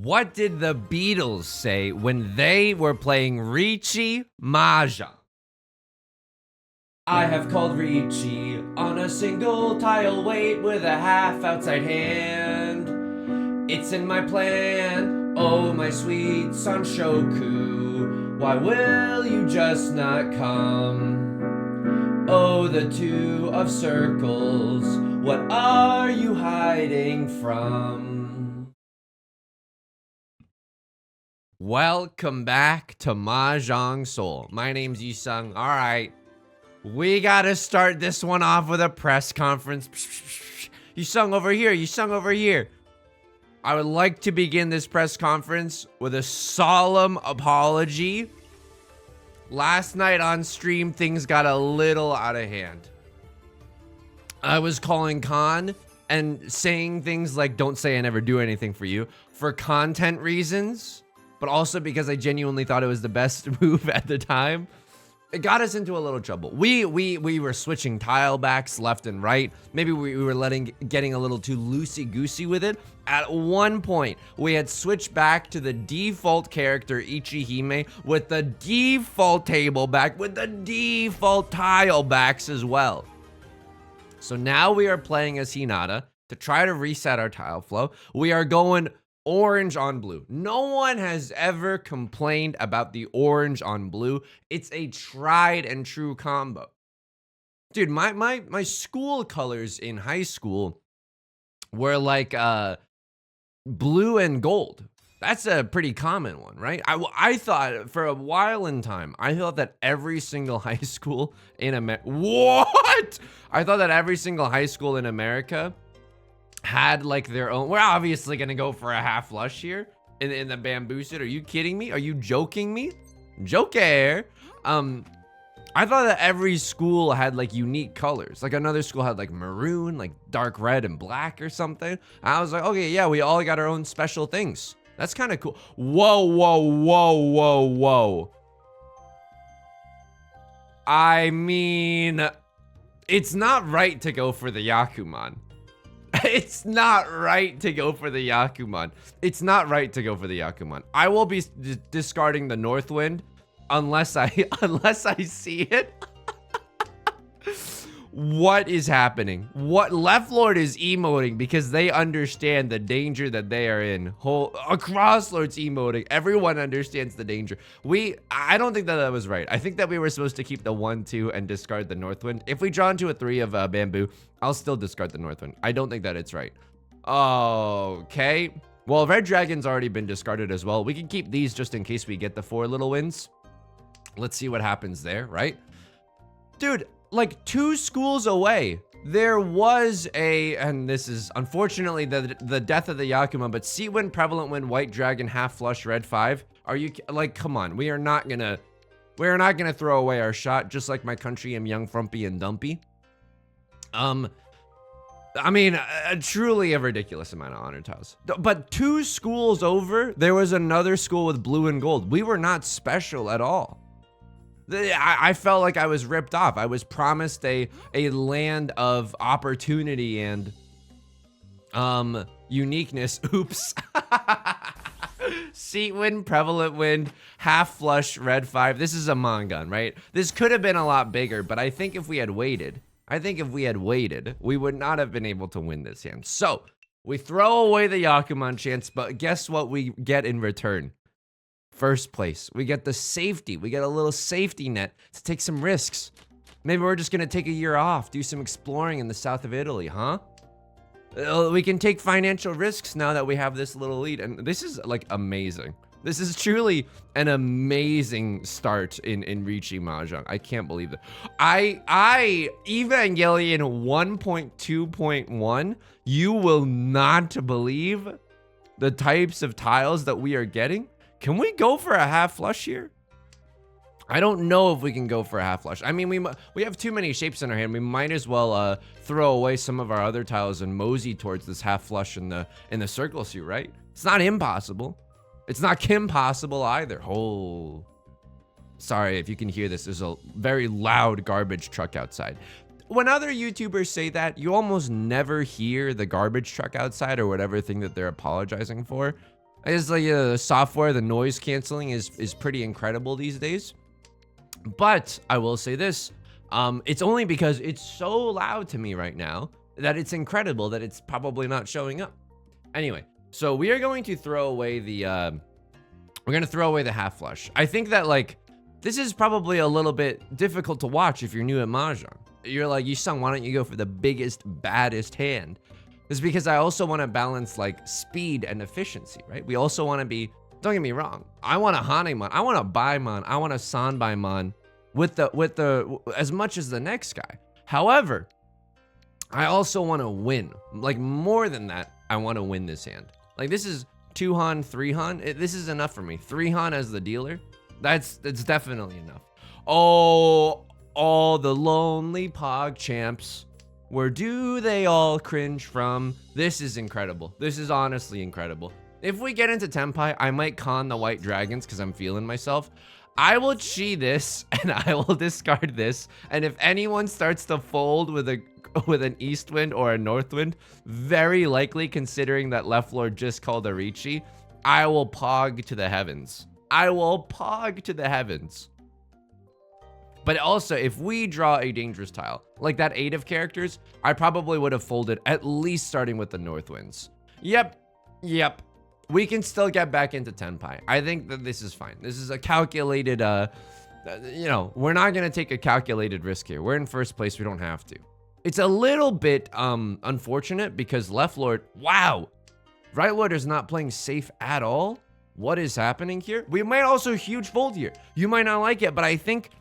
What did the Beatles say when they were playing Riichi Mahjong? I have called Riichi on a single tile weight with a half outside hand. It's in my plan, oh my sweet Sanshoku. Why will you just not come? Oh, the two of circles, what are you hiding from? Welcome back to Mahjong Soul. My name's Yusong. All right, we gotta start this one off with a press conference. Yusong over here, Yusong over here. I would like to begin this press conference with a solemn apology. Last night on stream, things got a little out of hand. I was calling Khan and saying things like, don't say I never do anything for you, for content reasons, but also because I genuinely thought it was the best move at the time. It got us into a little trouble. We were switching tile backs left and right. Maybe we were getting a little too loosey-goosey with it. At one point, we had switched back to the default character Ichihime with the default table back, with the default tile backs as well. So now we are playing as Hinata to try to reset our tile flow. We are going orange on blue. No one has ever complained about the orange on blue. It's a tried and true combo. Dude, my school colors in high school were like blue and gold. That's a pretty common one, right? I thought for a while in time, I thought that every single high school in America, what? I thought that every single high school in America had like their own. We're obviously gonna go for a half flush here in the bamboo suit. Are you kidding me? Are you joking me? Joker. I thought that every school had like unique colors. Like another school had like maroon, like dark red and black or something. I was like, okay, yeah, we all got our own special things. That's kind of cool. Whoa, whoa, whoa, whoa, whoa. I mean, it's not right to go for the Yakuman. It's not right to go for the Yakuman. It's not right to go for the Yakuman. I will be discarding the Northwind unless I see it. What is happening? What Left Lord is emoting because they understand the danger that they are in. Cross Lord's emoting. Everyone understands the danger. I don't think that was right. I think that we were supposed to keep the 1-2 and discard the Northwind. If we draw into a 3 of bamboo, I'll still discard the Northwind. I don't think that it's right. Okay. Well, Red Dragon's already been discarded as well. We can keep these just in case we get the 4 little wins. Let's see what happens there, right? Dude, like 2 schools away, there was and this is unfortunately the death of the Yakuman, but Sea Wind, Prevalent Wind, White Dragon, half flush, red 5. Are you like, come on, we're not gonna throw away our shot, just like my country am young, frumpy, and dumpy. I mean, truly a ridiculous amount of honor tiles. But 2 schools over, there was another school with blue and gold. We were not special at all. I felt like I was ripped off. I was promised a land of opportunity and uniqueness. Oops. Seat Wind, Prevalent Wind, half flush, red 5. This is a Mongun, right? This could have been a lot bigger, but I think if we had waited, we would not have been able to win this hand. So we throw away the Yakuman chance, but guess what we get in return? First place. We get the safety. We get a little safety net to take some risks. Maybe we're just gonna take a year off, do some exploring in the south of Italy, huh? We can take financial risks now that we have this little lead, and this is like amazing. This is truly an amazing start in Riichi Mahjong. I can't believe that. Evangelion 1.2.1, you will not believe the types of tiles that we are getting. Can we go for a half flush here? I don't know if we can go for a half flush. I mean, we have too many shapes in our hand. We might as well throw away some of our other tiles and mosey towards this half flush in the circle suit, right? It's not impossible. It's not Kim possible either. Oh, sorry if you can hear this. There's a very loud garbage truck outside. When other YouTubers say that, you almost never hear the garbage truck outside or whatever thing that they're apologizing for. It's like the software, the noise canceling is pretty incredible these days. But I will say this, it's only because it's so loud to me right now that it's incredible that it's probably not showing up. Anyway, so we are going to throw away the half flush. I think that like this is probably a little bit difficult to watch if you're new at Mahjong. You're like, Yusong, why don't you go for the biggest, baddest hand? It's because I also want to balance like speed and efficiency, right? We also want to be, don't get me wrong, I want a Hanemon, I want a Baimon, I want a Sanbaimon with the as much as the next guy. However, I also want to win. Like more than that, I want to win this hand. Like this is 2 Han, 3 Han. This is enough for me. 3 Han as the dealer. That's definitely enough. Oh, all the lonely Pog champs. Where do they all cringe from? This is incredible. This is honestly incredible. If we get into Tenpai, I might con the white dragons because I'm feeling myself. I will chi this and I will discard this. And if anyone starts to fold with an east wind or a north wind, very likely considering that left lord just called a Riichi, I will pog to the heavens. I will pog to the heavens. But also, if we draw a dangerous tile, like that 8 of characters, I probably would have folded at least starting with the north winds. Yep. We can still get back into Tenpai. I think that this is fine. This is a calculated, we're not going to take a calculated risk here. We're in first place. We don't have to. It's a little bit unfortunate because left lord, wow. Right lord is not playing safe at all. What is happening here? We might also huge fold here. You might not like it, but I think...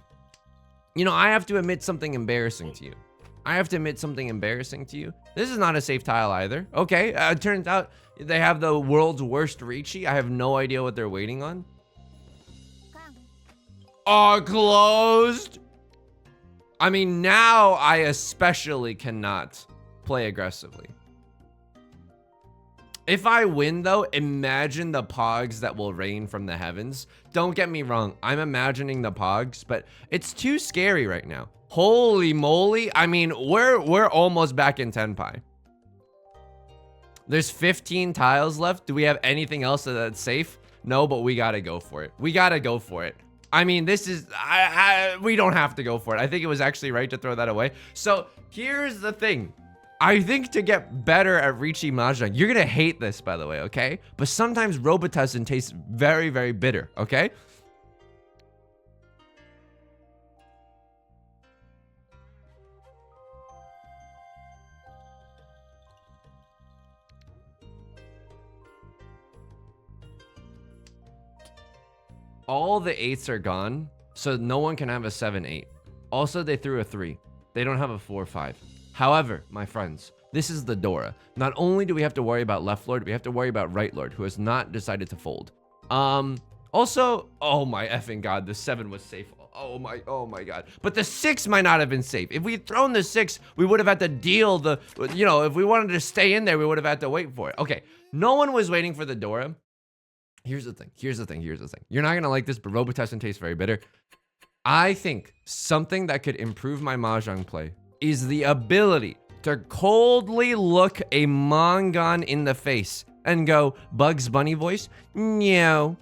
I have to admit something embarrassing to you. This is not a safe tile either. Okay, it turns out they have the world's worst Riichi. I have no idea what they're waiting on. Oh, closed. I mean, now I especially cannot play aggressively. If I win, though, imagine the pogs that will rain from the heavens. Don't get me wrong. I'm imagining the pogs, but it's too scary right now. Holy moly. I mean, we're almost back in Tenpai. There's 15 tiles left. Do we have anything else that's safe? No, but we got to go for it. I mean, this is... we don't have to go for it. I think it was actually right to throw that away. So here's the thing. I think to get better at Riichi Mahjong, you're going to hate this, by the way, okay? But sometimes Robitussin tastes very, very bitter, okay? All the 8s are gone, so no one can have a 7-8. Also, they threw a 3. They don't have a 4-5. However, my friends, this is the Dora. Not only do we have to worry about left lord, we have to worry about right lord, who has not decided to fold. Also, oh my effing god, the 7 was safe. Oh my god. But the 6 might not have been safe. If we'd thrown the 6, we would have had to deal the, if we wanted to stay in there, we would have had to wait for it. Okay, no one was waiting for the Dora. Here's the thing. You're not gonna like this, but Robitussin tastes very bitter. I think something that could improve my Mahjong play is the ability to coldly look a Mongon in the face and go, Bugs Bunny voice, no,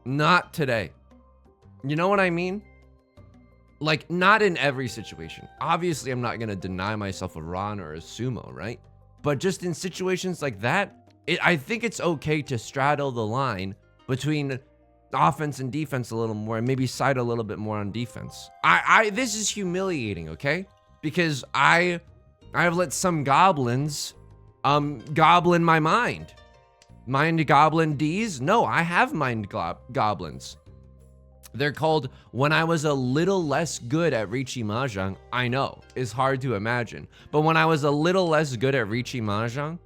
not today. You know what I mean? Like, not in every situation. Obviously, I'm not going to deny myself a Ron or a Sumo, right? But just in situations like that, I think it's okay to straddle the line between offense and defense a little more and maybe side a little bit more on defense. This is humiliating, okay? Because I have let some goblins goblin my mind. Mind goblin D's? No, I have mind goblins. They're called when I was a little less good at Riichi Mahjong. I know, it's hard to imagine. But when I was a little less good at Riichi Mahjong,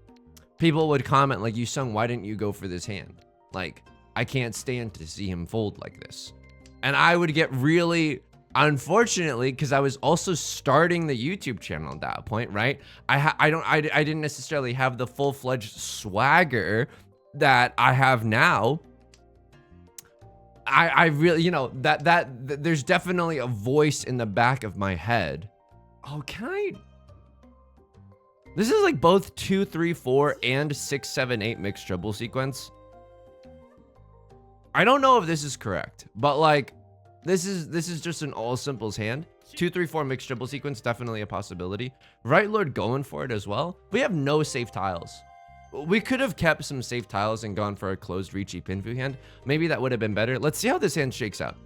people would comment like, Yusong, why didn't you go for this hand? Like, I can't stand to see him fold like this. And I would get really... Unfortunately, because I was also starting the YouTube channel at that point, right? I didn't necessarily have the full-fledged swagger that I have now. I really, there's definitely a voice in the back of my head. Oh, can I? This is like both 2, 3, 4 and 6, 7, 8 mixed treble sequence. I don't know if this is correct, but like, this is just an all simples hand. 2-3-4 mixed triple sequence, definitely a possibility. Right Lord going for it as well. We have no safe tiles. We could have kept some safe tiles and gone for a closed Riichi Pinfu hand. Maybe that would have been better. Let's see how this hand shakes out.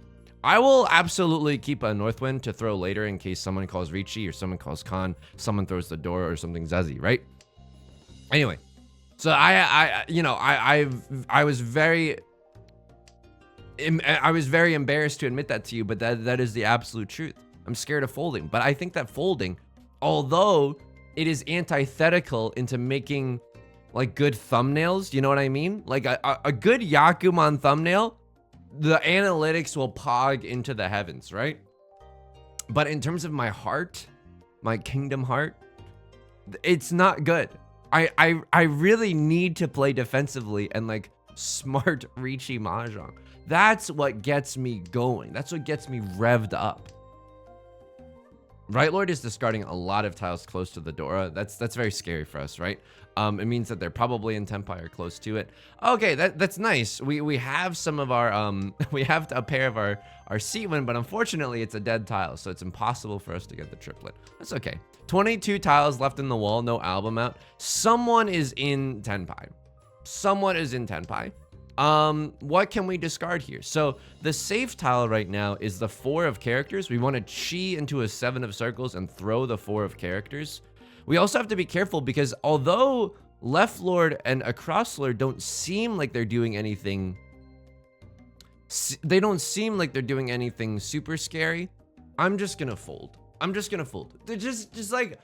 I will absolutely keep a Northwind to throw later in case someone calls Riichi or someone calls Khan, someone throws the door or something zazzy, right? Anyway, so I was very embarrassed to admit that to you, but that is the absolute truth. I'm scared of folding, but I think that folding, although it is antithetical into making like good thumbnails, you know what I mean? Like a good Yakuman thumbnail, the analytics will pog into the heavens, right? But in terms of my heart, my kingdom heart, it's not good. I really need to play defensively and like smart Riichi Mahjong. That's what gets me going. That's what gets me revved up. Right Lord is discarding a lot of tiles close to the Dora. That's very scary for us, right? It means that they're probably in Tenpai or close to it. Okay, that's nice. We have some of our we have a pair of our Seatwind, but unfortunately it's a dead tile, so it's impossible for us to get the triplet. That's okay. 22 tiles left in the wall, no album out. Someone is in Tenpai. Someone is in Tenpai. What can we discard here? So the safe tile right now is the 4 of characters. We want to chi into a 7 of circles and throw the 4 of characters. We also have to be careful because although Left Lord and Across Lord don't seem like they're doing anything, super scary, I'm just gonna fold. I'm just gonna fold. They're just like,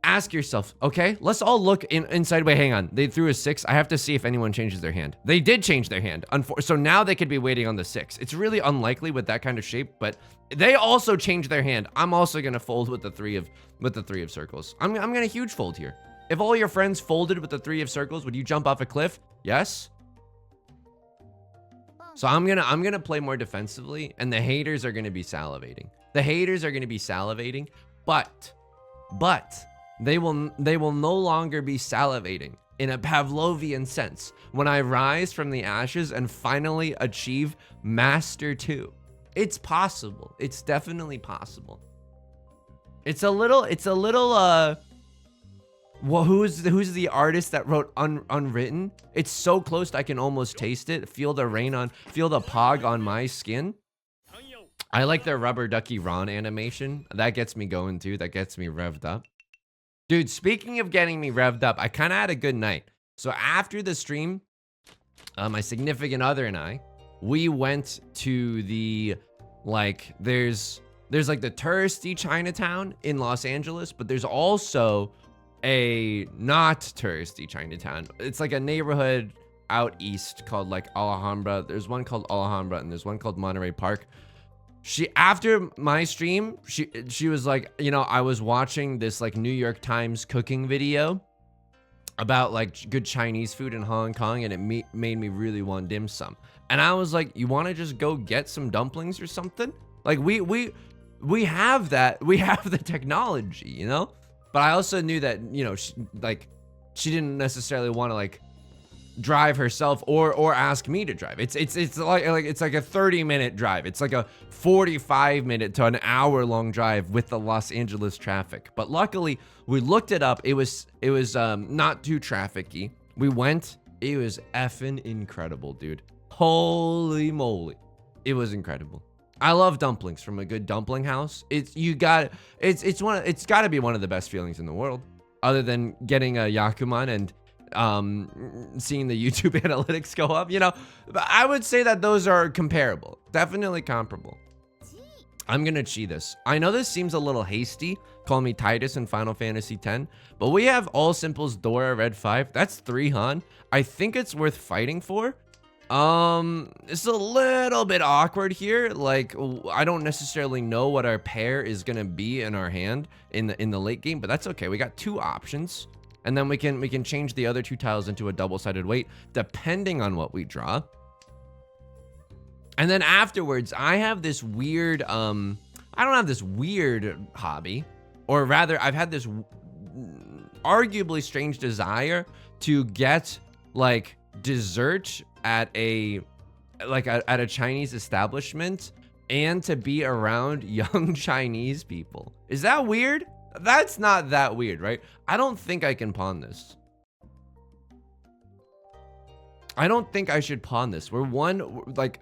ask yourself, okay, let's all look inside. Wait, hang on. They threw a 6. I have to see if anyone changes their hand. They did change their hand. So now they could be waiting on the 6. It's really unlikely with that kind of shape, but they also changed their hand. I'm also gonna fold with the 3 of circles. I'm gonna huge fold here. If all your friends folded with the 3 of circles, would you jump off a cliff? Yes. So I'm gonna play more defensively, and the haters are gonna be salivating. The haters are gonna be salivating, but they will no longer be salivating in a Pavlovian sense when I rise from the ashes and finally achieve Master 2. It's possible. It's definitely possible. It's a little well, who's the artist that wrote Unwritten? It's so close I can almost taste it. Feel the pog on my skin. I like their rubber ducky Ron animation. That gets me going too. That gets me revved up. Dude, speaking of getting me revved up, I kind of had a good night. So after the stream, my significant other and I, we went to the, like, there's like the touristy Chinatown in Los Angeles, but there's also a not touristy Chinatown. It's like a neighborhood out east called like Alhambra. There's one called Alhambra and there's one called Monterey Park. After my stream, she was like, you know, I was watching this like New York Times cooking video about like good Chinese food in Hong Kong, and it made me really want dim sum. And I was like, you want to just go get some dumplings or something? Like we have that, we have the technology, you know? But I also knew that, you know, she didn't necessarily want to like drive herself or ask me to drive. It's like a 30-minute drive. It's like a 45-minute to an hour-long drive with the Los Angeles traffic. But luckily, we looked it up. It was not too trafficy. We went. It was effing incredible, dude. Holy moly, it was incredible. I love dumplings from a good dumpling house. It's got to be one of the best feelings in the world, other than getting a Yakuman and seeing the YouTube analytics go up, you know. But I would say that those are comparable, definitely comparable. I'm gonna chi this. I know this seems a little hasty. Call me Titus in Final Fantasy X, but we have all simples Dora red 5. That's 3 Han. I think it's worth fighting for. It's a little bit awkward here. Like, I don't necessarily know what our pair is gonna be in our hand in the late game, but that's okay. We got 2 options. And then we can change the other 2 tiles into a double-sided weight depending on what we draw. And then afterwards, I have this weird, I don't have this weird hobby, or rather I've had this arguably strange desire to get like dessert at a like at a Chinese establishment and to be around young Chinese people. Is that weird? That's not that weird, right? I don't think I can pawn this. I don't think I should pawn this. Like,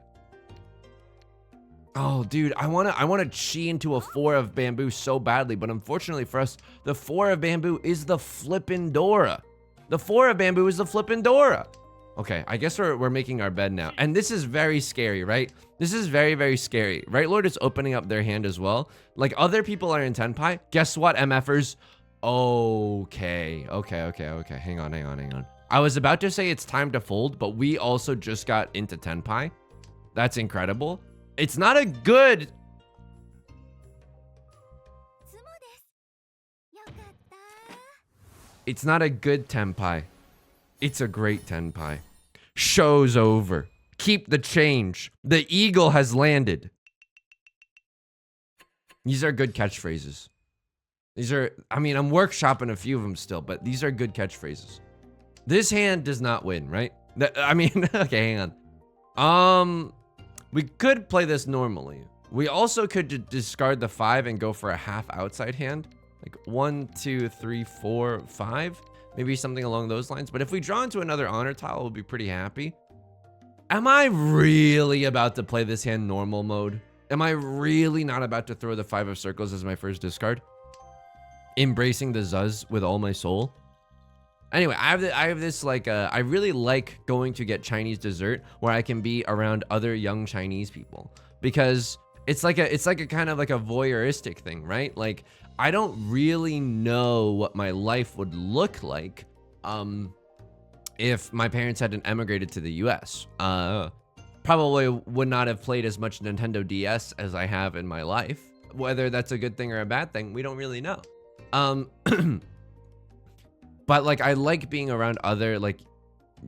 oh, dude, I wanna chi into a 4 of bamboo so badly, but unfortunately for us, the 4 of bamboo is the flippin' Dora. The 4 of bamboo is the flippin' Dora. Okay, I guess we're making our bed now. And this is very scary, right? This is very, very scary. Right Lord is opening up their hand as well. Like, other people are in Tenpai. Guess what, MFers? Okay. Hang on. I was about to say it's time to fold, but we also just got into Tenpai. That's incredible. It's not a good... It's not a good Tenpai. It's a great Tenpai. Show's over. Keep the change. The eagle has landed. These are good catchphrases. These are, I mean, I'm workshopping a few of them still, but these are good catchphrases. This hand does not win, right? I mean, okay, hang on. We could play this normally. We also could discard the 5 and go for a half outside hand. Like 1, 2, 3, 4, 5. Maybe something along those lines. But if we draw into another honor tile, we'll be pretty happy. Am I really about to play this hand normal mode? Am I really not about to throw the 5 of circles as my first discard? Embracing the Zuz with all my soul? Anyway, I have this like, I really like going to get Chinese dessert where I can be around other young Chinese people. Because it's like a kind of like a voyeuristic thing, right? Like, I don't really know what my life would look like if my parents hadn't emigrated to the US. Probably would not have played as much Nintendo DS as I have in my life. Whether that's a good thing or a bad thing, we don't really know. But like, I like being around other like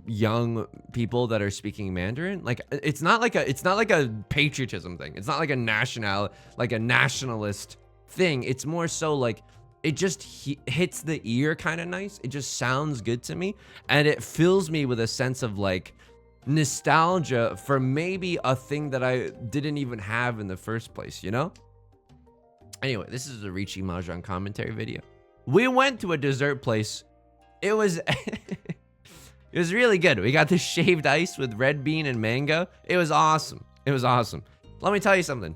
young people that are speaking Mandarin. Like, it's not like a patriotism thing. It's not like a nationalist thing. It's more so like it just hits the ear kind of nice. It just sounds good to me, and it fills me with a sense of like nostalgia for maybe a thing that I didn't even have in the first place, you know? Anyway, this is a Riichi Mahjong commentary video. We went to a dessert place. It was it was really good. We got this shaved ice with red bean and mango. It was awesome. It was awesome. Let me tell you something.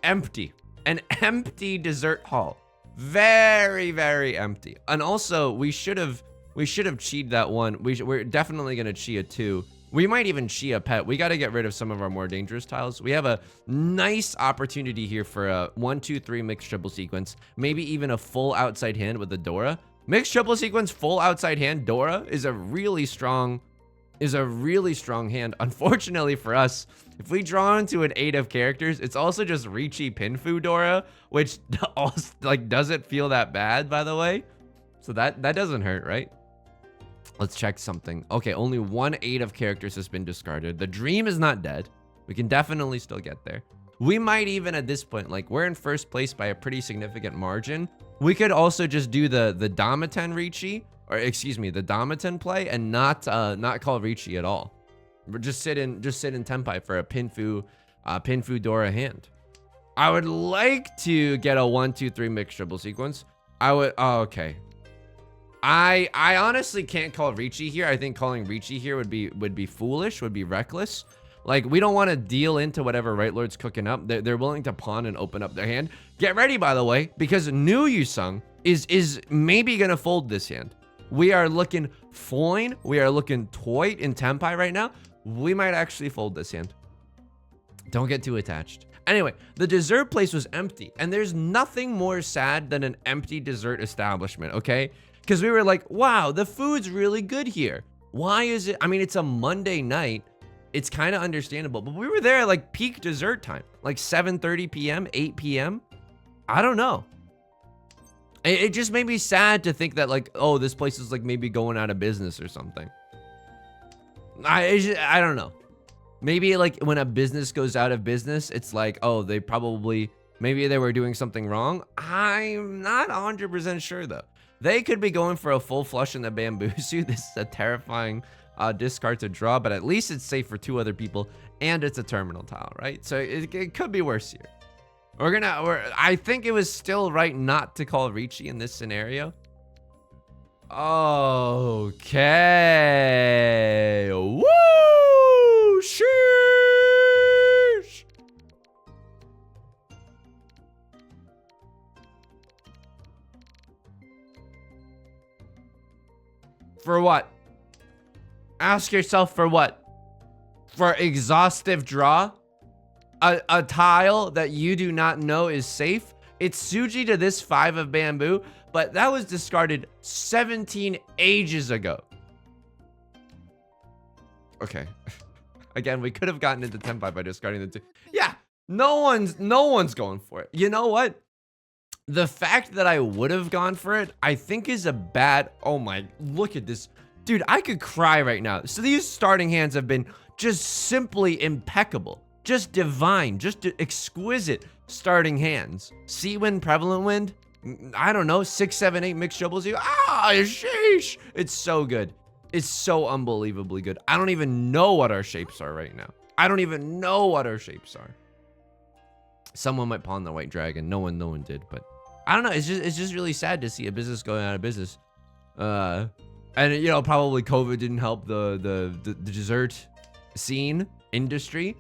Empty. An empty dessert hall. Very, very empty. And also, we should have chi'd that one. We're definitely gonna chi a 2. We might even chi a pet. We got to get rid of some of our more dangerous tiles. We have a nice opportunity here for a 1, 2, 3 mixed triple sequence. Maybe even a full outside hand with the Dora. Mixed triple sequence, full outside hand, Dora is a really strong hand. Unfortunately for us, if we draw into an 8 of characters, it's also just Riichi Pinfu Dora, which also, like, doesn't feel that bad, by the way. So that doesn't hurt, right? Let's check something. Okay, only 1 8 of characters has been discarded. The dream is not dead. We can definitely still get there. We might even at this point, like, we're in first place by a pretty significant margin. We could also just do the Damaten Riichi, or excuse me, the Damaten play, and not call Riichi at all. We're just sit in Tenpai for a Pinfu Dora hand. I would like to get a 1, 2, 3 mixed triple sequence. Okay. I honestly can't call Riichi here. I think calling Riichi here would be foolish, would be reckless. Like, we don't want to deal into whatever Right Lord's cooking up. They're willing to pawn and open up their hand. Get ready, by the way, because new Yusong is maybe gonna fold this hand. We are looking fine. We are looking toit in Tenpai right now. We might actually fold this hand. Don't get too attached. Anyway, the dessert place was empty, and there's nothing more sad than an empty dessert establishment, okay? Because we were like, wow, the food's really good here. Why is it? I mean, it's a Monday night. It's kind of understandable, but we were there at like peak dessert time, like 7:30 p.m., 8 p.m. I don't know. It just made me sad to think that, like, oh, this place is like maybe going out of business or something. I don't know. Maybe like when a business goes out of business, it's like, oh, maybe they were doing something wrong. I'm not 100% sure though. They could be going for a full flush in the bamboo suit. This is a terrifying discard to draw, but at least it's safe for 2 other people, and it's a terminal tile, right? So it could be worse here. I think it was still right not to call Riichi in this scenario. Okay. Woo! Sheesh! For what? Ask yourself for what? For exhaustive draw? A tile that you do not know is safe? It's Suji to this 5 of bamboo, but that was discarded 17 ages ago. Okay. Again, we could have gotten into Tenpai by discarding the 2. Yeah, no one's going for it. You know what? The fact that I would have gone for it, I think is a bad... Oh my, look at this. Dude, I could cry right now. So these starting hands have been just simply impeccable. Just divine, just exquisite starting hands. Sea Wind, Prevalent Wind, I don't know, 6, 7, 8 mixed troubles. Ah, sheesh. It's so good. It's so unbelievably good. I don't even know what our shapes are right now. I don't even know what our shapes are. Someone might pawn the white dragon. No one did, but I don't know. It's just really sad to see a business going out of business. And you know, probably COVID didn't help the dessert scene industry.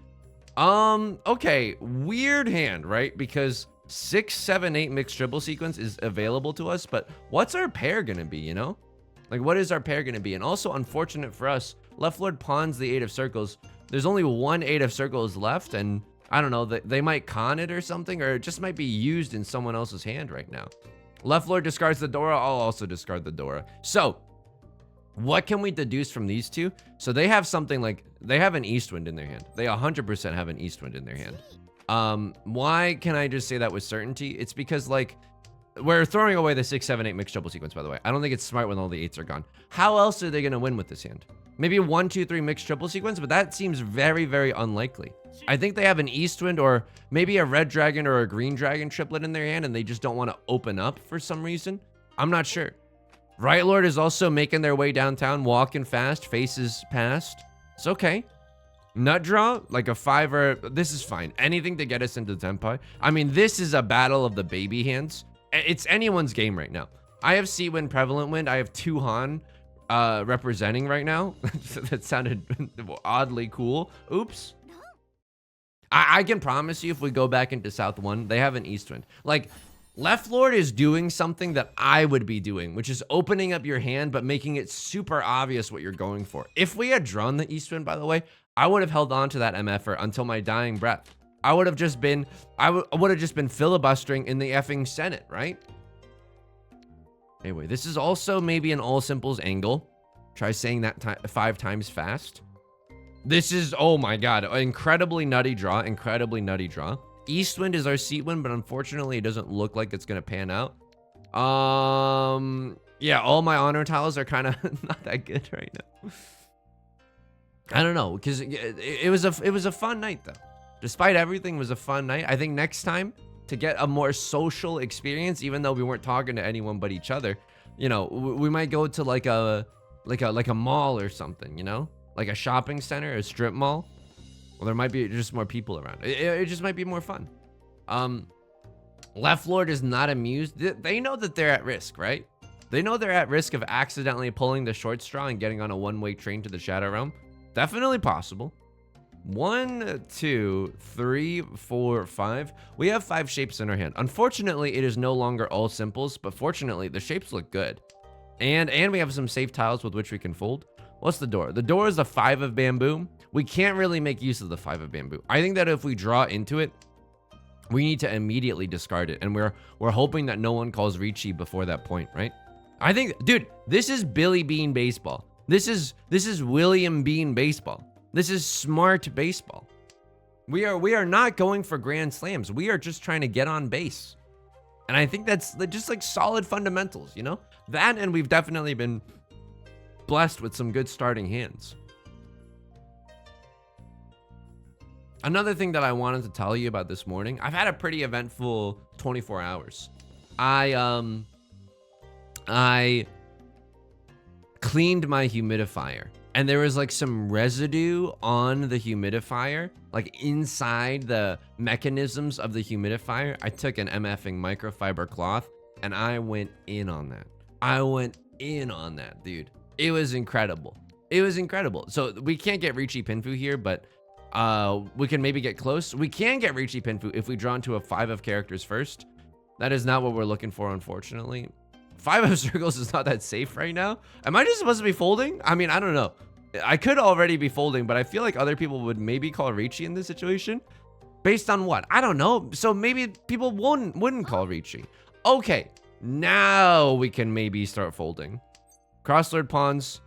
Okay, weird hand, right? Because 6, 7, 8 mixed triple sequence is available to us, but what's our pair gonna be, you know? Like, what is our pair gonna be? And also, unfortunate for us, left lord pawns the 8 of circles. There's only 1 8 of circles left, and I don't know, they might con it or something, or it just might be used in someone else's hand right now. Left lord discards the Dora, I'll also discard the Dora. So, what can we deduce from these two? So they have something like, they have an Eastwind in their hand. They 100% have an Eastwind in their hand. Why can I just say that with certainty? It's because, like, we're throwing away the 6, 7, 8 mixed double sequence, by the way. I don't think it's smart when all the 8s are gone. How else are they going to win with this hand? Maybe 1, 2, 3 mixed triple sequence, but that seems very, very unlikely. I think they have an Eastwind or maybe a red dragon or a green dragon triplet in their hand, and they just don't want to open up for some reason. I'm not sure. Right Lord is also making their way downtown, walking fast, faces past. It's okay. Nut draw, like a 5 or... This is fine. Anything to get us into Tenpai. I mean, this is a battle of the baby hands. It's anyone's game right now. I have Sea Wind, Prevalent Wind. I have 2 Han representing right now. That sounded oddly cool. Oops. I can promise you if we go back into South 1, they have an Eastwind. Like... Left Lord is doing something that I would be doing, which is opening up your hand, but making it super obvious what you're going for. If we had drawn the Eastwind, by the way, I would have held on to that MFer until my dying breath. I would have just been filibustering in the effing Senate, right? Anyway, this is also maybe an all simples angle. Try saying that 5 times fast. This is, oh my God, incredibly nutty draw, incredibly nutty draw. Eastwind is our seat win, but unfortunately it doesn't look like it's gonna pan out. Yeah, all my honor tiles are kind of not that good right now. I don't know, because it was a fun night though. Despite everything, it was a fun night. I think next time, to get a more social experience, even though we weren't talking to anyone but each other, you know, we might go to like a mall or something, you know, like a shopping center, a strip mall. Well, there might be just more people around. It just might be more fun. Left Lord is not amused. They know that they're at risk, right? They know they're at risk of accidentally pulling the short straw and getting on a one-way train to the Shadow Realm. Definitely possible. 1, 2, 3, 4, 5. We have 5 shapes in our hand. Unfortunately, it is no longer all simples, but fortunately, the shapes look good. And we have some safe tiles with which we can fold. What's the door? The door is a 5 of bamboo. We can't really make use of the 5 of bamboo. I think that if we draw into it, we need to immediately discard it. And we're hoping that no one calls Riichi before that point, right? I think, dude, this is Billy Bean baseball. This is William Bean baseball. This is smart baseball. We are not going for grand slams. We are just trying to get on base. And I think that's just like solid fundamentals, you know? That, and we've definitely been blessed with some good starting hands. Another thing that I wanted to tell you about this morning, I've had a pretty eventful 24 hours. I cleaned my humidifier, and there was like some residue on the humidifier, like inside the mechanisms of the humidifier. I took an MFing microfiber cloth and I went in on that. I went in on that, dude. It was incredible. It was incredible. So we can't get Riichi Pinfu here, but we can maybe get close. We can get Riichi Pinfu if we draw into a 5 of characters first. That is not what we're looking for, unfortunately. 5 of circles is not that safe right now. Am I just supposed to be folding? I mean, I don't know. I could already be folding, but I feel like other people would maybe call Riichi in this situation. Based on what? I don't know. So maybe people wouldn't call Riichi. Okay, now we can maybe start folding. Crosslord pawns.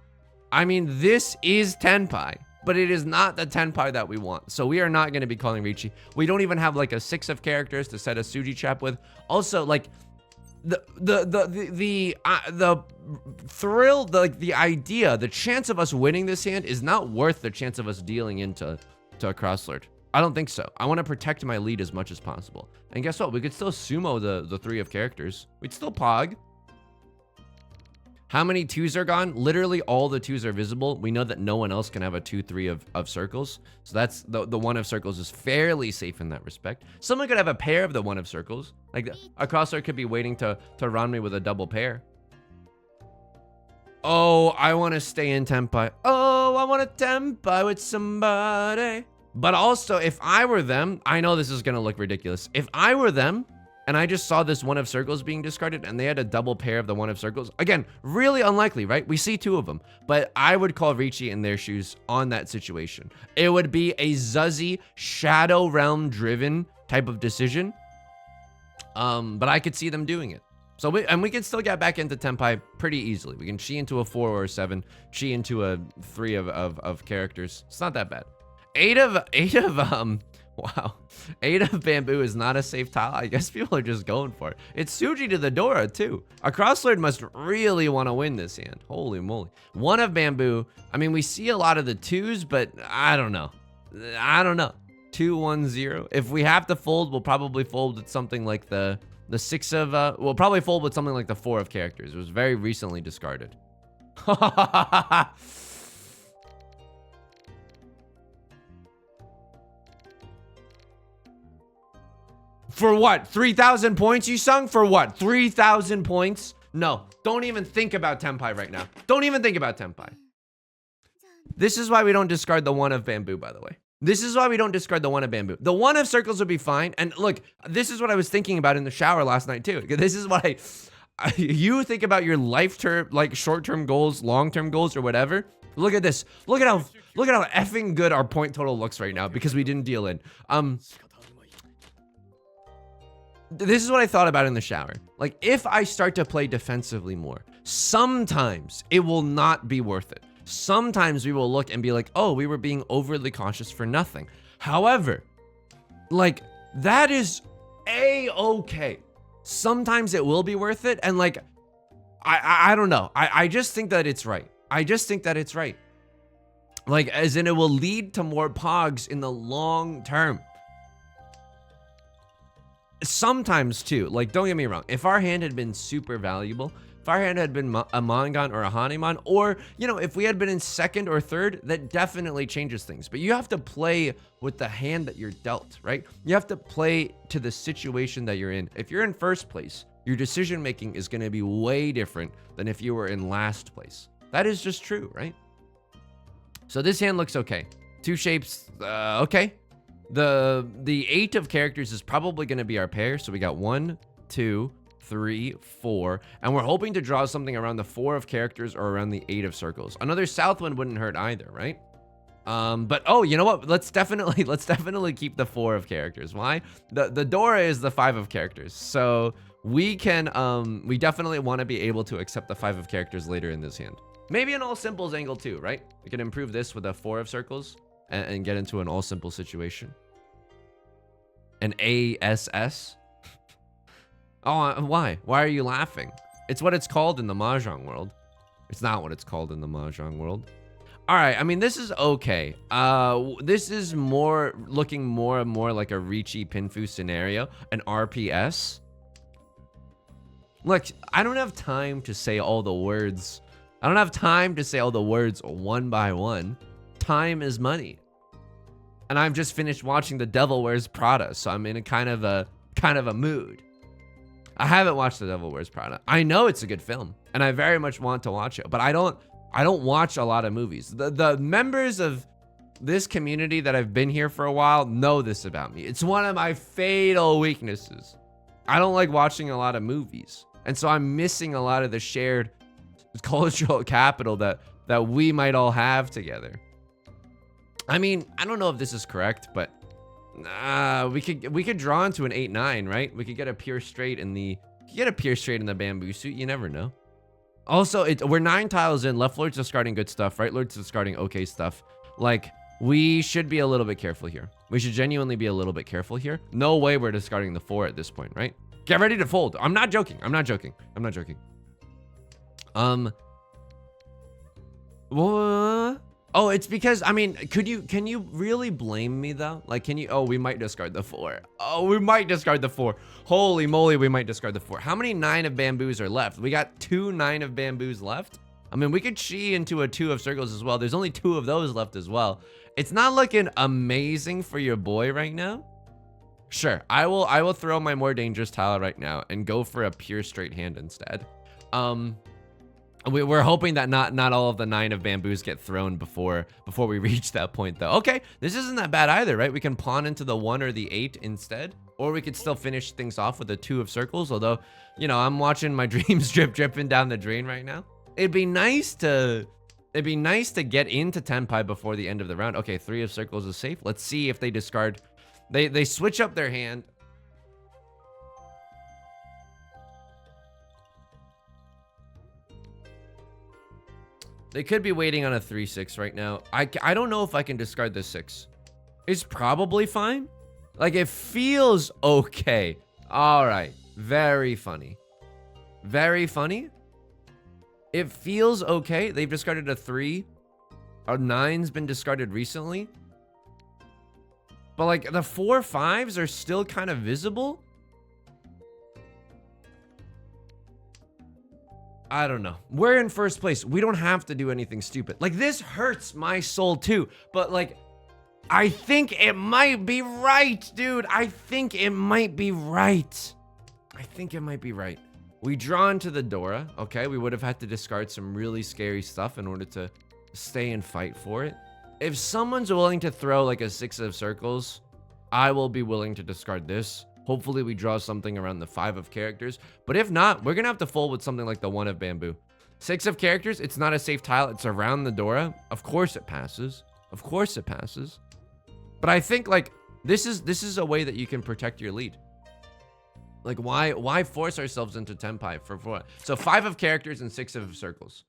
I mean, this is Tenpai, but it is not the Tenpai that we want. So we are not going to be calling Riichi. We don't even have like a 6 of characters to set a Suji trap with. Also, like the thrill, the idea, the chance of us winning this hand is not worth the chance of us dealing into a crosslord. I don't think so. I want to protect my lead as much as possible. And guess what? We could still sumo the 3 of characters. We'd still pog. How many 2s are gone? Literally all the 2s are visible. We know that no one else can have a 2-3 of circles. So that's the 1 of circles is fairly safe in that respect. Someone could have a pair of the 1 of circles. Like a crosslord could be waiting to run me with a double pair. Oh, I want to stay in Tenpai. Oh, I want to Tenpai with somebody. But also, if I were them, I know this is going to look ridiculous. If I were them, and I just saw this 1 of circles being discarded and they had a double pair of the 1 of circles. Again, really unlikely, right? We see 2 of them, but I would call Riichi in their shoes on that situation. It would be a Zuzzy Shadow Realm driven type of decision. But I could see them doing it. So we can still get back into Tenpai pretty easily. We can chi into a 4 or a 7, chi into a 3 of characters. It's not that bad. 8 of wow. 8 of bamboo is not a safe tile. I guess people are just going for it. It's Suji to the Dora, too. A crosslord must really want to win this hand. Holy moly. 1 of bamboo. I mean, we see a lot of the 2s, but I don't know. I don't know. 2, 1, 0. If we have to fold, we'll probably fold with something like the 6 of... we'll probably fold with something like the 4 of characters. It was very recently discarded. For what? 3,000 points, Yusong? For what? 3,000 points? No, don't even think about Tenpai right now. Don't even think about Tenpai. This is why we don't discard the 1 of bamboo, by the way. This is why we don't discard the 1 of bamboo. The 1 of circles would be fine. And look, this is what I was thinking about in the shower last night, too. This is what you think about your life-term, like short-term goals, long-term goals, or whatever. Look at this. Look at how effing good our point total looks right now because we didn't deal in. This is what I thought about in the shower. Like, if I start to play defensively more, sometimes it will not be worth it. Sometimes we will look and be like, oh, we were being overly cautious for nothing. However, like, that is a-okay. Sometimes it will be worth it. And like, I don't know. I just think that it's right. I just think that it's right. Like, as in it will lead to more pogs in the long term. Sometimes too, like, don't get me wrong, if our hand had been super valuable, if our hand had been a Mangan or a Hanuman, or, you know, if we had been in 2nd or 3rd, that definitely changes things. But you have to play with the hand that you're dealt, right? You have to play to the situation that you're in. If you're in 1st place, your decision making is going to be way different than if you were in last place. That is just true, right? So this hand looks okay. 2 shapes, okay. The 8 of characters is probably going to be our pair. So we got 1, 2, 3, 4, and we're hoping to draw something around the 4 of characters or around the 8 of circles. Another south one wouldn't hurt either, right? But oh, you know what? Let's definitely keep the 4 of characters. Why? The Dora is the 5 of characters, so we can we definitely want to be able to accept the 5 of characters later in this hand. Maybe an all simples angle too, right? We can improve this with a 4 of circles. And get into an all simple situation. An ASS? Oh, why? Why are you laughing? It's what it's called in the Mahjong world. It's not what it's called in the Mahjong world. All right, I mean, this is okay. This is looking more and more like a Riichi Pinfu scenario, an RPS. Look, I don't have time to say all the words I don't have time to say all the words one by one. Time is money. And I've just finished watching The Devil Wears Prada, so I'm in a kind of a mood. I haven't watched The Devil Wears Prada. I know it's a good film, and I very much want to watch it, but I don't watch a lot of movies. The members of this community that have been here for a while know this about me. It's one of my fatal weaknesses. I don't like watching a lot of movies, and so I'm missing a lot of the shared cultural capital that we might all have together. I mean, I don't know if this is correct, but we could draw into an 8-9, right? We could get a pure straight in the bamboo suit. You never know. Also, we're 9 tiles in. Left Lord's discarding good stuff. Right Lord's discarding okay stuff. Like, we should be a little bit careful here. We should genuinely be a little bit careful here. No way we're discarding the 4 at this point, right? Get ready to fold. I'm not joking. What? Oh, it's because, I mean, can you really blame me though? Like, we might discard the 4. Oh, we might discard the 4. Holy moly, we might discard the 4. How many 9 of bamboos are left? We got 2 9 of bamboos left. I mean, we could chi into a 2 of circles as well. There's only 2 of those left as well. It's not looking amazing for your boy right now. Sure, I will throw my more dangerous tile right now and go for a pure straight hand instead. We're hoping that not all of the 9 of bamboos get thrown before we reach that point though. Okay, this isn't that bad either, right? We can pawn into the 1 or the 8 instead, or we could still finish things off with a 2 of circles. Although, you know, I'm watching my dreams dripping down the drain right now. It'd be nice to get into tenpai before the end of the round. Okay, 3 of circles is safe. Let's see if they discard. They switch up their hand. They could be waiting on a 3-6 right now. I don't know if I can discard the 6. It's probably fine. Like, it feels okay. All right. Very funny. Very funny. It feels okay. They've discarded a 3. A 9's been discarded recently. But, like, the 4 5s are still kind of visible. I don't know. We're in first place. We don't have to do anything stupid. Like, this hurts my soul too. But, like, I think it might be right, dude. I think it might be right. We draw into the Dora. Okay, we would have had to discard some really scary stuff in order to stay and fight for it. If someone's willing to throw, like, a 6 of circles, I will be willing to discard this. Hopefully we draw something around the 5 of characters. But if not, we're going to have to fold with something like the 1 of bamboo. 6 of characters, it's not a safe tile. It's around the Dora. Of course it passes. But I think, like, this is a way that you can protect your lead. Like, why force ourselves into tenpai for so 5 of characters and 6 of circles.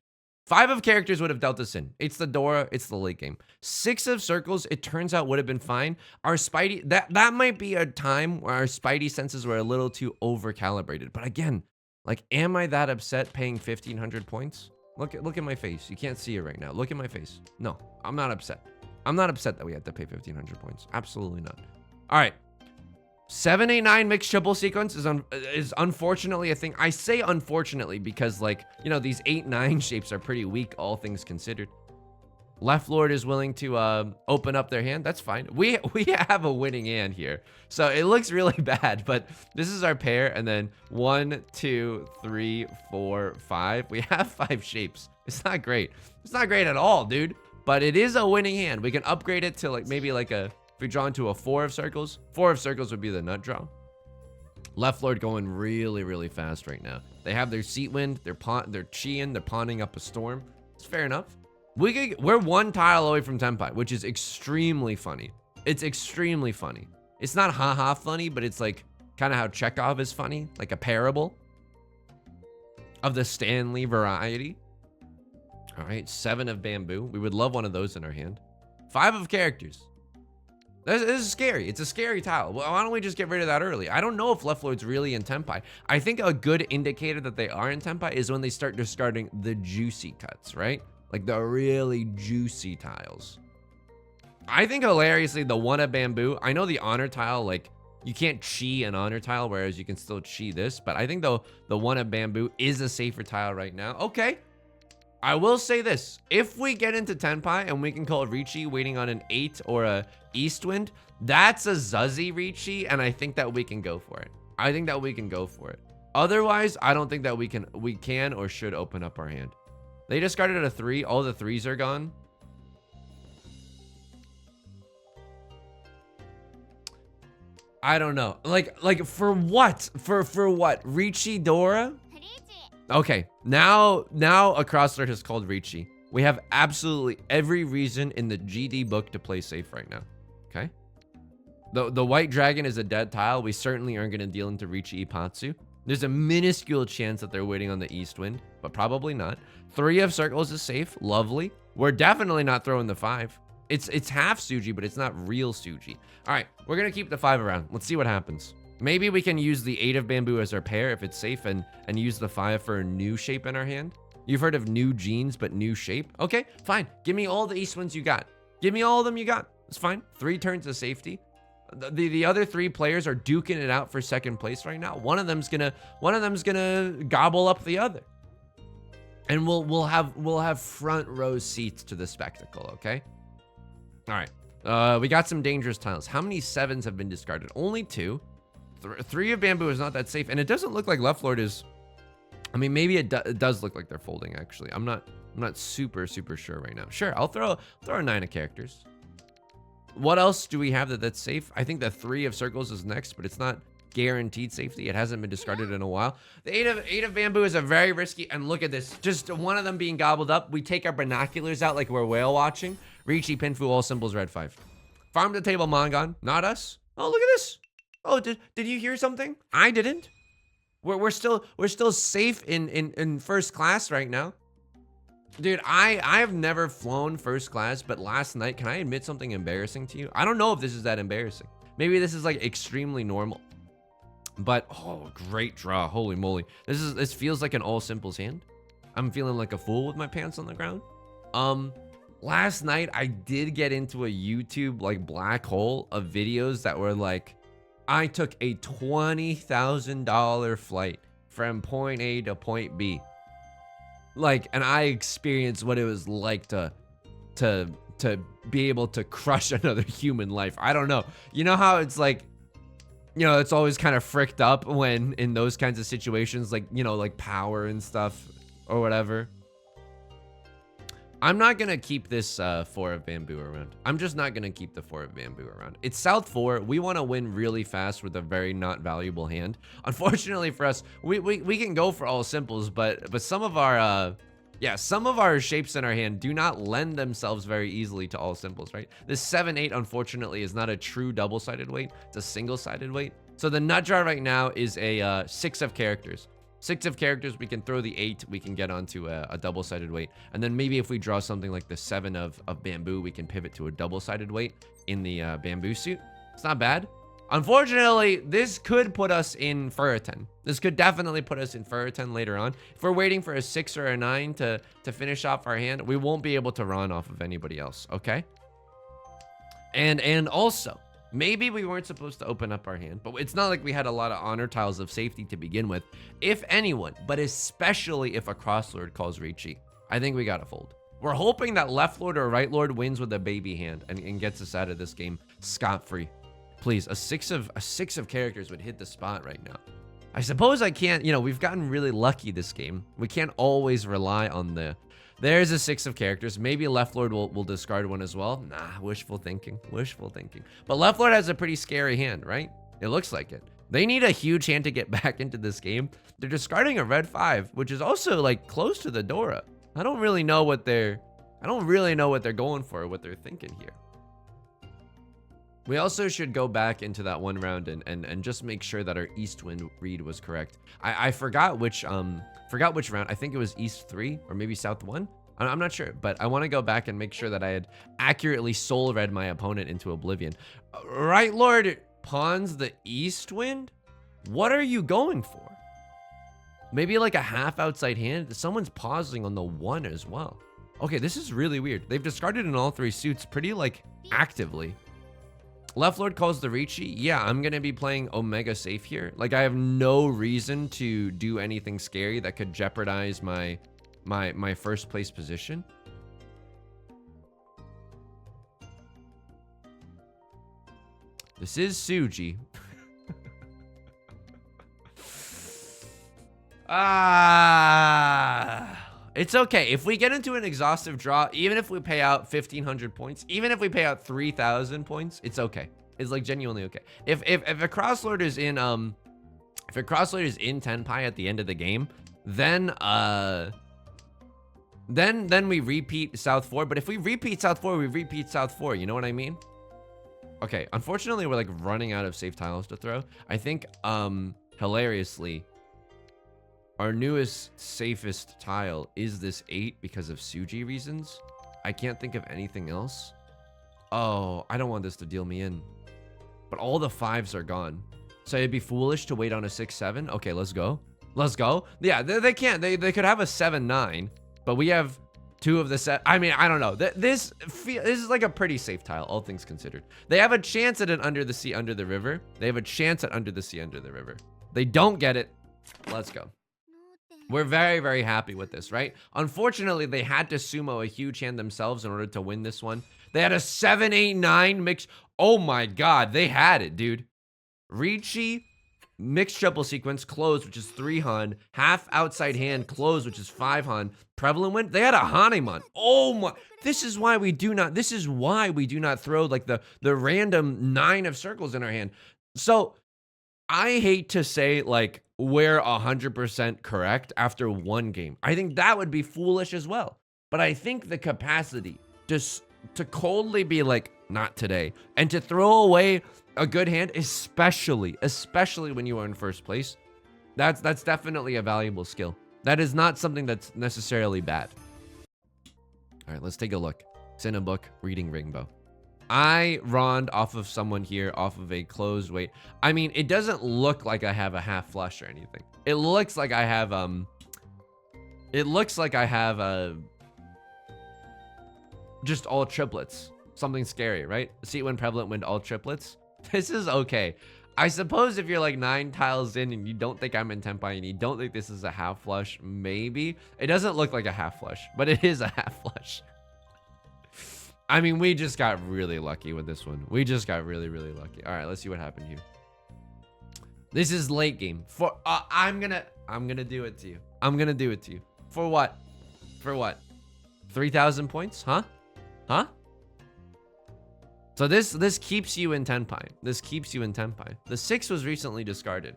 5 of characters would have dealt us in. It's the Dora. It's the late game. 6 of circles, it turns out, would have been fine. Our Spidey, that might be a time where our Spidey senses were a little too over-calibrated. But again, like, am I that upset paying 1,500 points? Look at my face. You can't see it right now. Look at my face. No, I'm not upset. I'm not upset that we had to pay 1,500 points. Absolutely not. All right. 7, 8, 9 mixed triple sequence is unfortunately a thing. I say unfortunately because, like, you know, these 8, 9 shapes are pretty weak, all things considered. Left Lord is willing to open up their hand. That's fine. We have a winning hand here. So it looks really bad, but this is our pair. And then 1, 2, 3, 4, 5. We have 5 shapes. It's not great. It's not great at all, dude. But it is a winning hand. We can upgrade it to, like, maybe like a... If we draw into a 4 of circles, 4 of circles would be the nut draw. Left Lord going really, really fast right now. They have their seat wind, they're chi-ing, they're pawning up a storm. It's fair enough. We're 1 tile away from tenpai, which is extremely funny. It's extremely funny. It's not haha funny, but it's like kind of how Chekhov is funny, like a parable of the Stanley variety. All right, 7 of bamboo. We would love one of those in our hand. 5 of characters. This is scary. It's a scary tile. Well, why don't we just get rid of that early? I don't know if Left Lord's really in tenpai. I think a good indicator that they are in tenpai is when they start discarding the juicy cuts, right? Like the really juicy tiles. I think hilariously the 1 of bamboo. I know the honor tile, like, you can't chi an honor tile, whereas you can still chi this. But I think the 1 of bamboo is a safer tile right now. Okay. I will say this. If we get into Tenpai and we can call Riichi waiting on an 8 or a East Wind, that's a Zuzzy Riichi, and I think that we can go for it. I think that we can go for it. Otherwise, I don't think that we can or should open up our hand. They discarded a 3. All the 3s are gone. I don't know. Like for what? For what? Riichi Dora? Okay, now a Crosslord has called Riichi. We have absolutely every reason in the GD book to play safe right now. Okay? The white dragon is a dead tile. We certainly aren't going to deal into Riichi Ipatsu. There's a minuscule chance that they're waiting on the East Wind, but probably not. 3 of circles is safe. Lovely. We're definitely not throwing the 5. It's half Suji, but it's not real Suji. All right, we're going to keep the 5 around. Let's see what happens. Maybe we can use the 8 of bamboo as our pair if it's safe and use the 5 for a new shape in our hand. You've heard of new genes, but new shape. Okay, fine. Give me all the East Winds you got. Give me all of them you got. It's fine. 3 turns of safety. The other 3 players are duking it out for second place right now. One of them's gonna gobble up the other. And we'll have front row seats to the spectacle, okay? All right. We got some dangerous tiles. How many 7s have been discarded? Only 2. 3 of bamboo is not that safe, and it doesn't look like left lord is. I mean, maybe it does look like they're folding. Actually, I'm not super sure right now. Sure, I'll throw a 9 of characters. What else do we have that's safe? I think the 3 of circles is next, but it's not guaranteed safety. It hasn't been discarded in a while. The 8 of bamboo is a very risky, and look at this. Just one of them being gobbled up. We take our binoculars out like we're whale watching. Riichi, Pinfu, all symbols, red 5. Farm to table, Mongon. Not us. Oh, look at this. Oh, did you hear something? I didn't. We're still safe in first class right now. Dude, I have never flown first class, but last night, can I admit something embarrassing to you? I don't know if this is that embarrassing. Maybe this is like extremely normal. But oh, great draw. Holy moly. This feels like an all simples hand. I'm feeling like a fool with my pants on the ground. Last night I did get into a YouTube like black hole of videos that were like, I took a $20,000 flight from point A to point B. Like, and I experienced what it was like to be able to crush another human life. I don't know. You know how it's like, you know, it's always kind of fricked up when in those kinds of situations, like, you know, like power and stuff or whatever. I'm not going to keep this 4 of bamboo around. I'm just not going to keep the 4 of bamboo around. It's South 4. We want to win really fast with a very not valuable hand. Unfortunately for us, we can go for all simples, but some of our some of our shapes in our hand do not lend themselves very easily to all simples, right? This 7-8 unfortunately is not a true double-sided weight. It's a single-sided weight. So the nut draw right now is a 6 of characters. 6 of characters, we can throw the 8, we can get onto a double-sided weight. And then maybe if we draw something like the 7 of bamboo, we can pivot to a double-sided weight in the bamboo suit. It's not bad. Unfortunately, this could put us in Furiten. This could definitely put us in Furiten later on. If we're waiting for a 6 or a 9 to finish off our hand, we won't be able to run off of anybody else, okay? And also, maybe we weren't supposed to open up our hand, but it's not like we had a lot of honor tiles of safety to begin with. If anyone, but especially if a crosslord calls Riichi, I think we gotta fold. We're hoping that left lord or right lord wins with a baby hand and gets us out of this game scot-free. Please, a 6 of characters would hit the spot right now. I suppose I can't, you know, we've gotten really lucky this game. We can't always rely on the... There's a 6 of characters. Maybe left lord will discard one as well. Nah, wishful thinking. Wishful thinking. But left lord has a pretty scary hand, right? It looks like it. They need a huge hand to get back into this game. They're discarding a red 5, which is also like close to the Dora. I don't really know what they're going for or what they're thinking here. We also should go back into that one round and just make sure that our East Wind read was correct. I forgot which round. I think it was East 3 or maybe South 1. I'm not sure, but I want to go back and make sure that I had accurately soul read my opponent into oblivion. Right lord pawns the East Wind? What are you going for? Maybe like a half outside hand? Someone's pausing on the 1 as well. Okay, this is really weird. They've discarded in all 3 suits pretty like actively. Left lord calls the Riichi. Yeah, I'm gonna be playing Omega safe here. Like I have no reason to do anything scary that could jeopardize my my first place position. This is Tsuji. It's okay. If we get into an exhaustive draw, even if we pay out 1,500 points, even if we pay out 3,000 points, it's okay. It's like genuinely okay. If a crosslord is in Tenpai at the end of the game, then we repeat South 4. But if we repeat South 4, we repeat South 4. You know what I mean? Okay. Unfortunately, we're like running out of safe tiles to throw. I think hilariously, our newest safest tile is this 8 because of Tsuji reasons. I can't think of anything else. Oh, I don't want this to deal me in. But all the 5s are gone. So it'd be foolish to wait on a 6-7. Okay, let's go. Let's go. Yeah, they can't. They could have a 7-9, but we have 2 of the set. I mean, I don't know. This is like a pretty safe tile, all things considered. They have a chance at an under the sea, under the river. They have a chance at under the sea, under the river. They don't get it. Let's go. We're very, very happy with this, right? Unfortunately, they had to sumo a huge hand themselves in order to win this one. They had a 7-8-9 mix. Oh my god, they had it, dude. Riichi, mixed triple sequence, closed, which is 3 Han. Half outside hand, closed, which is 5 Han. Prevalent win, they had a Hanemon. Oh my, this is why we do not throw like the random 9 of circles in our hand. So, I hate to say like, we're 100% correct after one game. I think that would be foolish as well. But I think the capacity just to coldly be like, not today, and to throw away a good hand, especially when you are in first place, that's definitely a valuable skill. That is not something that's necessarily bad. All right, let's take a look. It's in a book, Reading Rainbow. I rond off of someone here, off of a closed weight. I mean, it doesn't look like I have a half flush or anything. It looks like I have, just all triplets. Something scary, right? See when prevalent wind all triplets? This is okay. I suppose if you're like 9 tiles in and you don't think I'm in Tenpai and you don't think this is a half flush, maybe. It doesn't look like a half flush, but it is a half flush. I mean, we just got really lucky with this one. We just got really, really lucky. All right, let's see what happened here. This is late game. For I'm gonna do it to you. I'm gonna do it to you. For what? For what? 3,000 points? Huh? Huh? So this keeps you in Tenpai. This keeps you in Tenpai. The 6 was recently discarded.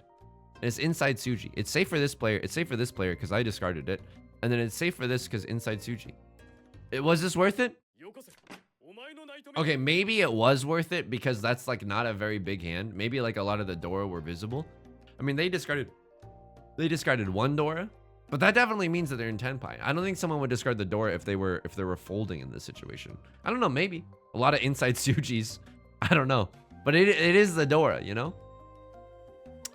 And it's inside Tsuji. It's safe for this player. It's safe for this player because I discarded it. And then it's safe for this because inside Tsuji. Was this worth it? Okay, maybe it was worth it because that's like not a very big hand. Maybe like a lot of the Dora were visible. I mean, they discarded 1 Dora, but that definitely means that they're in Tenpai. I don't think someone would discard the Dora if they were folding in this situation. I don't know, maybe. A lot of inside Tsujis. I don't know. But it is the Dora, you know?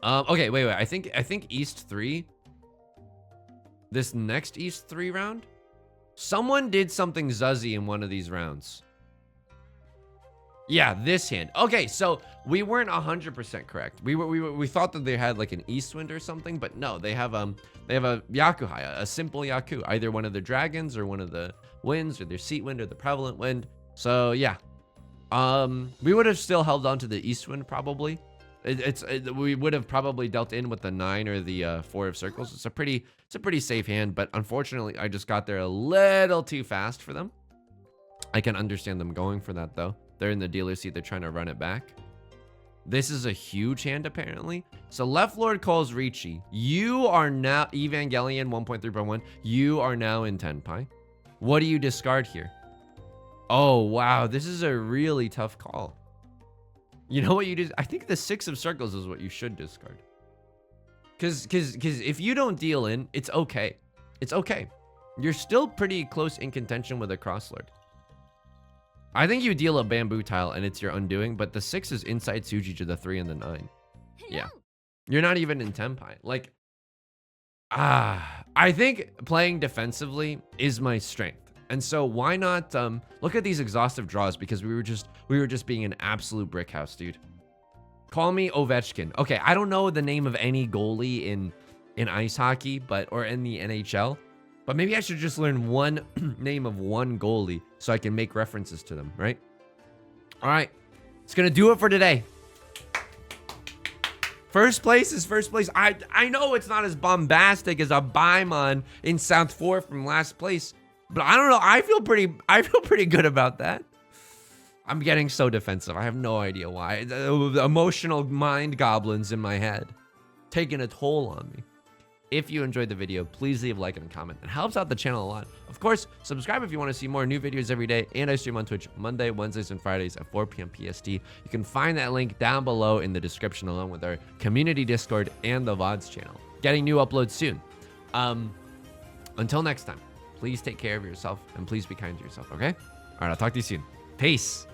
Okay, wait. I think East 3. This next East 3 round? Someone did something zuzzy in one of these rounds. Yeah, this hand. Okay, so we weren't 100% correct. We thought that they had like an east wind or something, but no, they have a Yakuhai, a simple Yaku, either one of the dragons or one of the winds or their seat wind or the prevalent wind. So yeah, we would have still held on to the east wind probably. We would have probably dealt in with the 9 or the 4 of circles. It's a pretty safe hand, but unfortunately I just got there a little too fast for them. I can understand them going for that though. They're in the dealer seat. They're trying to run it back. This is a huge hand, apparently. So Left Lord calls Riichi. You are now Evangelion 1.3.1. You are now in Tenpai. What do you discard here? Oh, wow. This is a really tough call. You know what you did? I think the 6 of circles is what you should discard. Because if you don't deal in, it's okay. It's okay. You're still pretty close in contention with a crosslord. I think you deal a bamboo tile and it's your undoing, but the 6 is inside Tsuji to the 3 and the 9. Yeah. You're not even in Tenpai. Like, I think playing defensively is my strength. And so why not look at these exhaustive draws, because we were just being an absolute brick house, dude. Call me Ovechkin. Okay, I don't know the name of any goalie in ice hockey, or in the NHL, But maybe I should just learn one name of one goalie so I can make references to them, right? All right. It's going to do it for today. First place is first place. I know it's not as bombastic as a Baimon in South 4 from last place, but I don't know. I feel pretty good about that. I'm getting so defensive. I have no idea why. The emotional mind goblins in my head taking a toll on me. If you enjoyed the video, please leave a like and a comment. It helps out the channel a lot. Of course, subscribe if you want to see more new videos every day. And I stream on Twitch Monday, Wednesdays, and Fridays at 4 p.m. PST. You can find that link down below in the description along with our community Discord and the VODs channel. Getting new uploads soon. Until next time, please take care of yourself and please be kind to yourself, okay? All right, I'll talk to you soon. Peace.